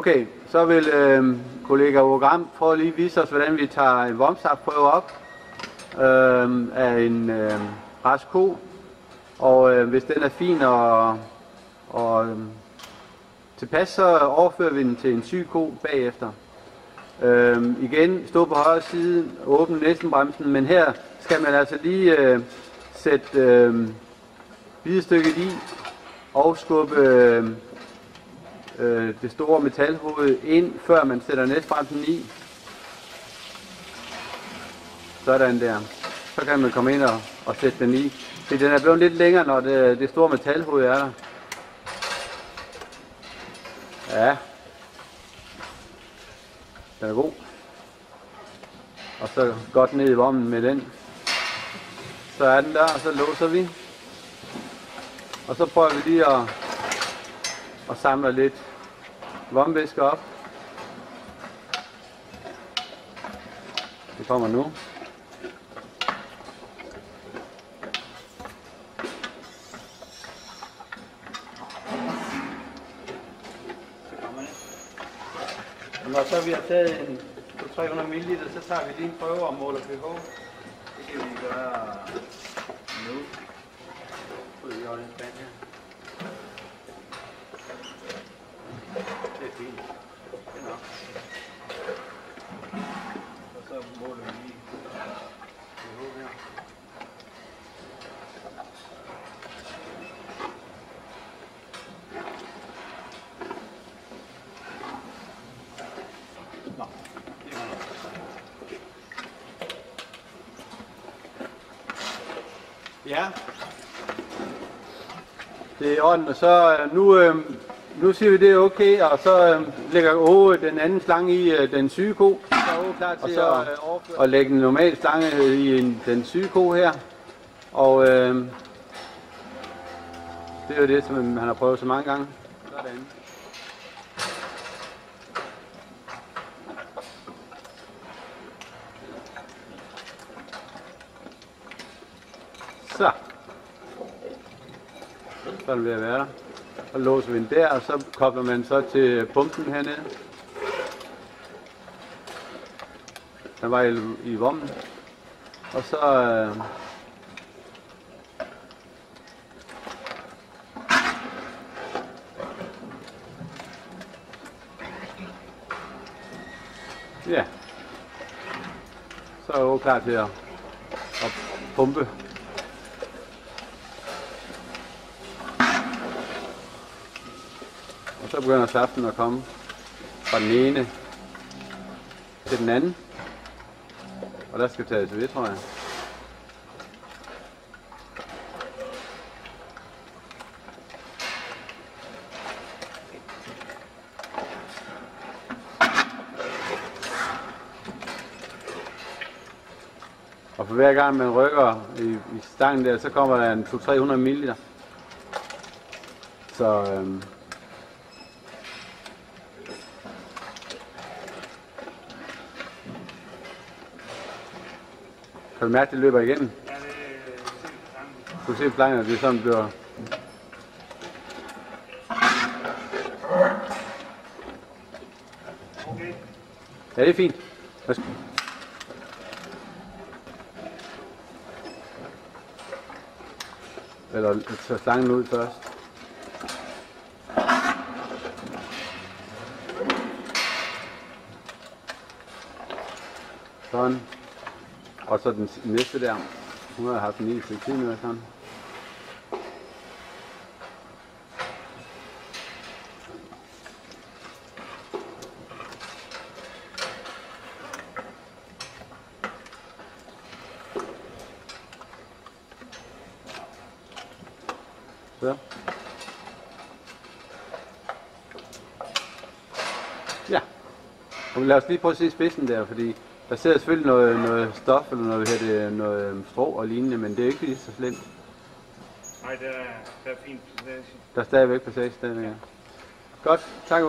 Okay, så vil kollega Ogram prøve at lige vise os, hvordan vi tager en vomsaftprøve op af en rask ko. Og hvis den er fin og tilpas, så overfører vi den til en syg ko bagefter. Igen, stå på højre side, åbne næsenbremsen, men her skal man altså lige sætte bidestykket i og skubbe det store metalhoved ind, før man sætter næstbremsen i. Sådan der. Så kan man komme ind og sætte den i. Så den er blevet lidt længere, når det store metalhoved er der. Ja. Den er god. Og så godt ned i vommen med den. Så er den der, og så låser vi. Og så prøver vi lige at samle lidt vomvæske op. Det kommer nu. Og når så vi har taget en 300 ml, så tager vi lige en prøve og måler pH. Det kan vi gøre nu. Ud i den spand her. Det er fint. Det er nok. Og så måler vi lige pH her. Nå, det er nok. Ja. Det er i orden, og så nu siger vi det er okay, og så lægger Åge den anden slange i den syge ko. Så er Åge klar til at lægge en normal slange i den syge ko her. Og det er jo det, som han har prøvet så mange gange. Sådan. Så. Så er den ved at være der. Så låser vi den der, og så kobler man så til pumpen hernede. Den var i vommen. Og så ja. Så er jeg klar til at pumpe. Og så begynder saften at komme fra den ene til den anden. Og der skal tages ved, tror jeg. Og for hver gang man rykker i stangen der, så kommer der en 200-300 ml. Så kan du mærke, det løber igennem? Ja, du kan se flangen, det er sådan, det bliver. Okay. Ja, det er fint. Eller tage slangen ud først. Sådan. Og så den næste der, hun har haft den i til 10 minutter sådan. Så. Ja. Og lad os lige prøve at se spidsen der, fordi der sidder selvfølgelig noget stof eller noget strå og lignende, men det er ikke lige så slemt. Nej, der er fint passage. Der er stadigvæk passage stadigvæk. Godt, tak.